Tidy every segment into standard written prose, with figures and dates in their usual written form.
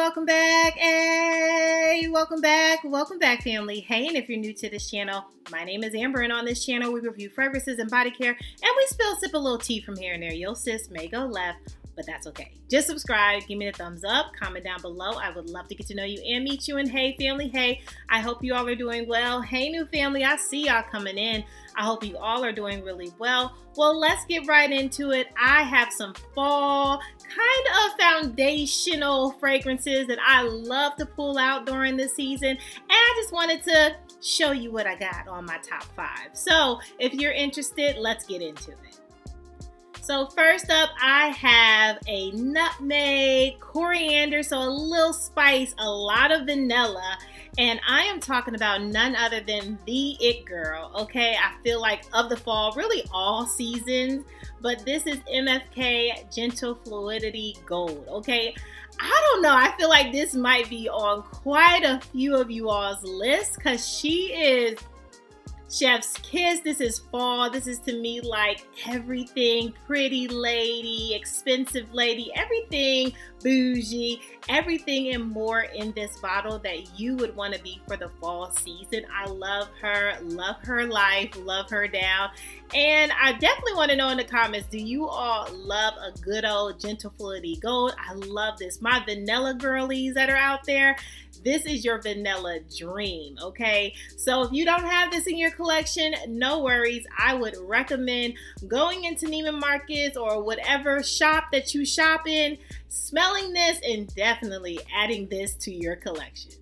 welcome back. Welcome back, family. Hey, and if you're new to this channel, my name is Amber, and on this channel, we review fragrances and body care, and we sip a little tea from here and there. Your sis may go left, but that's okay. Just subscribe, give me the thumbs up, comment down below. I would love to get to know you and meet you. And hey, family, hey, I hope you all are doing well. Hey, new family, I see y'all coming in. I hope you all are doing really well. Well, let's get right into it. I have some fall kind of foundational fragrances that I love to pull out during the season. And I just wanted to show you what I got on my top 5. So if you're interested, let's get into it. So first up, I have a nutmeg, coriander, so a little spice, a lot of vanilla, and I am talking about none other than the It Girl, okay? I feel like of the fall, really all seasons, but this is MFK Gentle Fluidity Gold, okay? I don't know, I feel like this might be on quite a few of you all's lists because she is Chef's Kiss. This is fall. This is to me like everything pretty lady, expensive lady, everything bougie, everything and more in this bottle that you would want to be for the fall season. I love her life, love her down. And I definitely want to know in the comments, do you all love a good old Gentle Fluidity Gold? I love this. My vanilla girlies that are out there, this is your vanilla dream, okay? So if you don't have this in your collection, no worries. I would recommend going into Neiman Marcus or whatever shop that you shop in, smelling this and definitely adding this to your collection.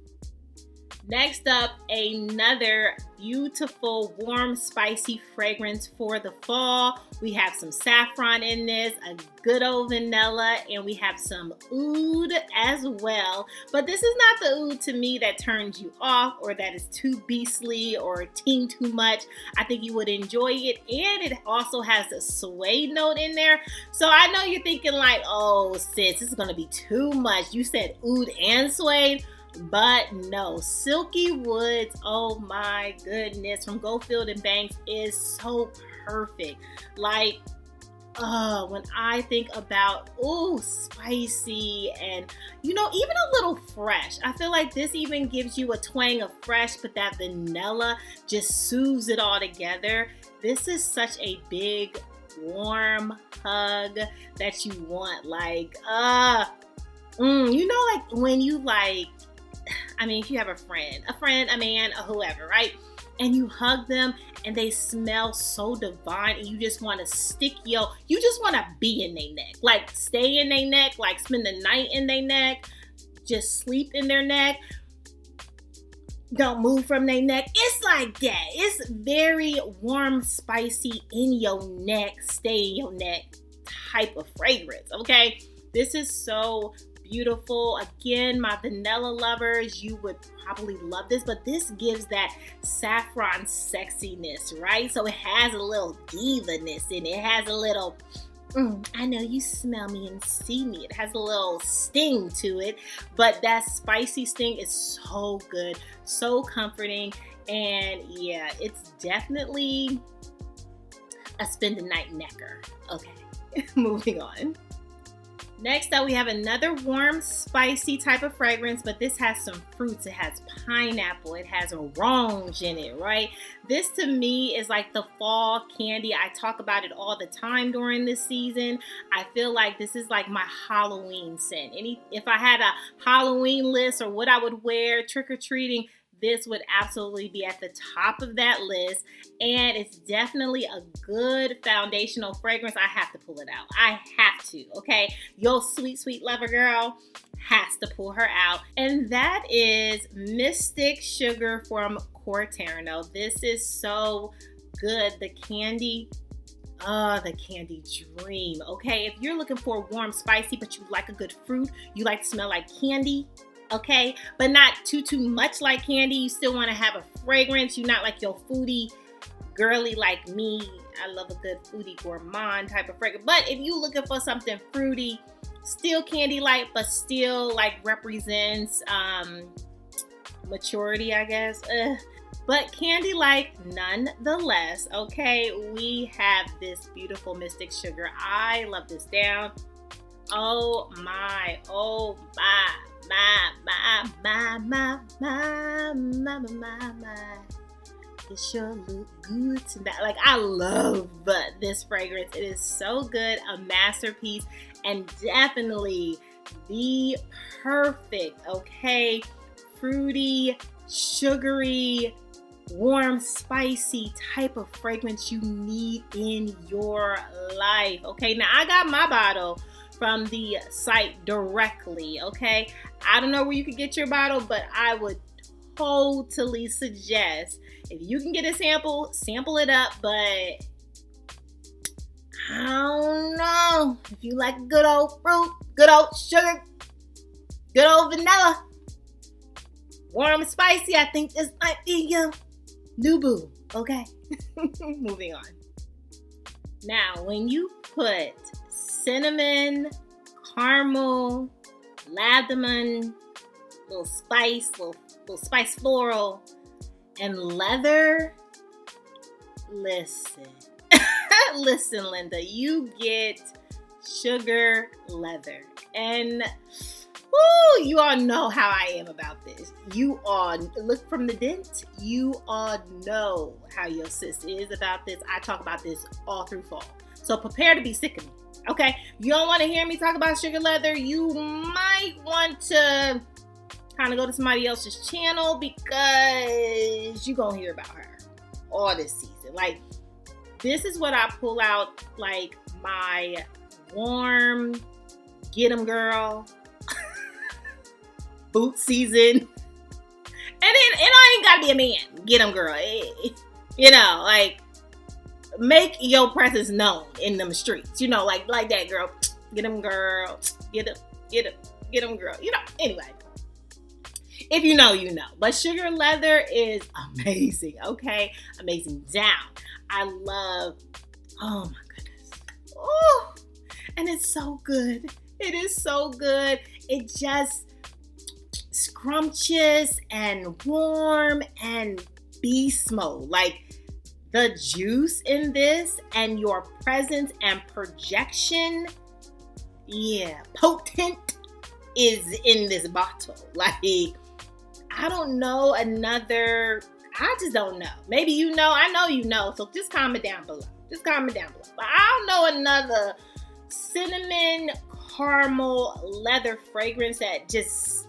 Next up, another beautiful, warm, spicy fragrance for the fall. We have some saffron in this, a good old vanilla, and we have some oud as well. But this is not the oud to me that turns you off or that is too beastly or teen too much. I think you would enjoy it, and it also has a suede note in there. So I know you're thinking like, oh sis, this is gonna be too much. You said oud and suede. But no, Silky Woods, oh my goodness, from Goldfield and Banks is so perfect. Like, when I think about, spicy and, even a little fresh. I feel like this even gives you a twang of fresh, but that vanilla just soothes it all together. This is such a big, warm hug that you want. Like, like when you if you have a friend, a man, or whoever, right? And you hug them and they smell so divine and you just want to you just want to be in their neck. Like stay in their neck, like spend the night in their neck, just sleep in their neck. Don't move from their neck. It's like that. It's very warm, spicy, in your neck, stay in your neck type of fragrance, okay? This is so beautiful. Again, my vanilla lovers, you would probably love this, but this gives that saffron sexiness, right? So it has a little diva-ness in it. It has a little, I know you smell me and see me. It has a little sting to it, but that spicy sting is so good, so comforting, and yeah, it's definitely a spend the night necker. Okay, moving on. Next up, we have another warm, spicy type of fragrance, but this has some fruits. It has pineapple. It has orange in it, right? This to me is like the fall candy. I talk about it all the time during this season. I feel like this is like my Halloween scent. If I had a Halloween list or what I would wear trick-or-treating, this would absolutely be at the top of that list, and it's definitely a good foundational fragrance. I have to pull it out. I have to, okay? Your sweet, sweet lover girl has to pull her out, and that is Mystic Sugar from Corterno. This is so good. The candy, the candy dream, okay? If you're looking for warm, spicy, but you like a good fruit, you like to smell like candy, okay, but not too much like candy. You still want to have a fragrance. You're not like your foodie girly like me. I love a good foodie gourmand type of fragrance. But if you're looking for something fruity, still candy like, but still like represents maturity, I guess. But candy like nonetheless, okay, we have this beautiful Mystic Sugar. I love this down. Oh my, my. It sure look good tonight. Like, I love this fragrance. It is so good, a masterpiece, and definitely the perfect, okay, fruity, sugary, warm, spicy type of fragrance you need in your life. Okay, now I got my bottle from the site directly. Okay, I don't know where you could get your bottle, but I would totally suggest, if you can get a sample it up. But I don't know if you like good old fruit, good old sugar, good old vanilla, warm and spicy. I think this might be your new boo. Okay, moving on. Now, when you put cinnamon, caramel, ladamon, little spice floral, and leather, listen, Linda, you get sugar leather. And you all know how I am about this. You all, look from the dent, you all know how your sis is about this. I talk about this all through fall. So prepare to be sick of me, okay? You don't want to hear me talk about sugar leather. You might want to kind of go to somebody else's channel, because you're going to hear about her all this season. Like, this is what I pull out, like, my warm, get 'em girl, boot season. And it ain't got to be a man, get 'em girl. You know, like, make your presence known in them streets. You know, like that, girl. Get 'em girl. Get 'em girl. You know, anyway. If you know, you know. But sugar leather is amazing, okay? Amazing down. I love, oh my goodness. Oh, and it's so good. It is so good. It just scrumptious and warm and beast mode. Like, the juice in this and your presence and projection, yeah, potent, is in this bottle. Like, I don't know another, I just don't know. Maybe you know, I know you know, so just comment down below. But I don't know another cinnamon caramel leather fragrance that just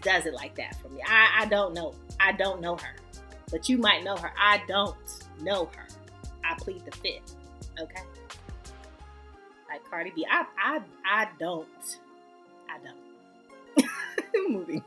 does it like that for me. I don't know. I don't know her. But you might know her. I don't know her. I plead the fifth. Okay? Like Cardi B. I don't. Moving on.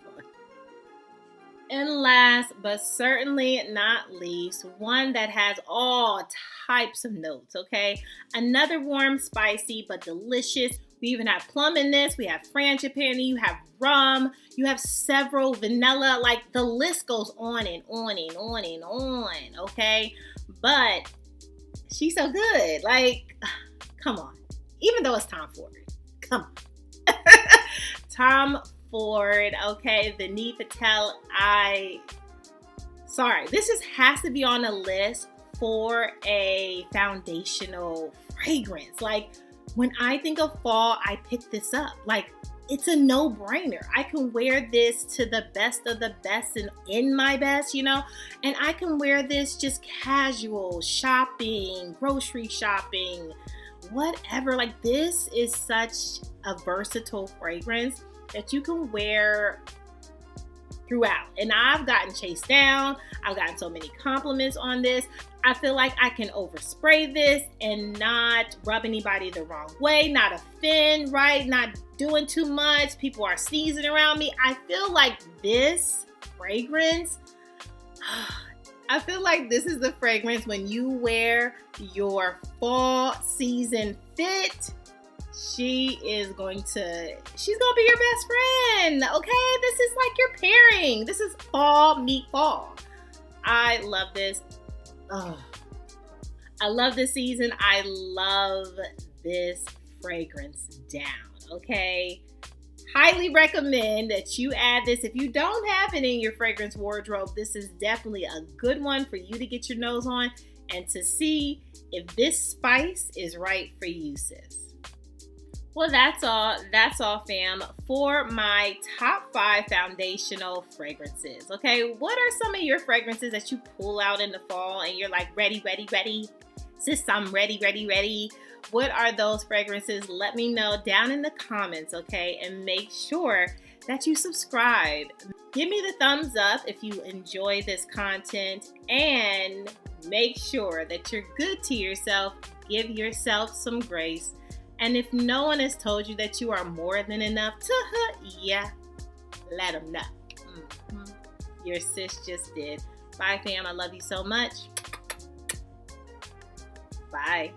And last but certainly not least, one that has all types of notes, okay? Another warm, spicy, but delicious. We even have plum in this. We have frangipani. You have rum. You have several vanilla. Like, the list goes on and on and on and on, okay? But she's so good. Like, come on. Even though it's Tom Ford. Come on. Tom Ford, okay? The Need Patel. This has to be on a list for a foundational fragrance. Like, when I think of fall, I pick this up. Like, it's a no-brainer. I can wear this to the best of the best and in my best, you know? And I can wear this just casual, shopping, grocery shopping, whatever. Like, this is such a versatile fragrance that you can wear throughout. And I've gotten chased down. I've gotten so many compliments on this. I feel like I can overspray this and not rub anybody the wrong way, not offend, right? Not doing too much. People are sneezing around me. I feel like this fragrance, I feel like this is the fragrance when you wear your fall season fit. She's going to be your best friend, okay? This is like your pairing. This is fall meet fall. I love this. Oh, I love this season. I love this fragrance down, okay? Highly recommend that you add this. If you don't have it in your fragrance wardrobe, this is definitely a good one for you to get your nose on and to see if this spice is right for you, sis. Well, that's all. That's all, fam, for my top 5 foundational fragrances. Okay, what are some of your fragrances that you pull out in the fall and you're like, ready, ready, ready? Sis, I'm ready, ready, ready. What are those fragrances? Let me know down in the comments, okay? And make sure that you subscribe. Give me the thumbs up if you enjoy this content, and make sure that you're good to yourself. Give yourself some grace. And if no one has told you that you are more than enough, yeah, let them know. Your sis just did. Bye, fam. I love you so much. Bye.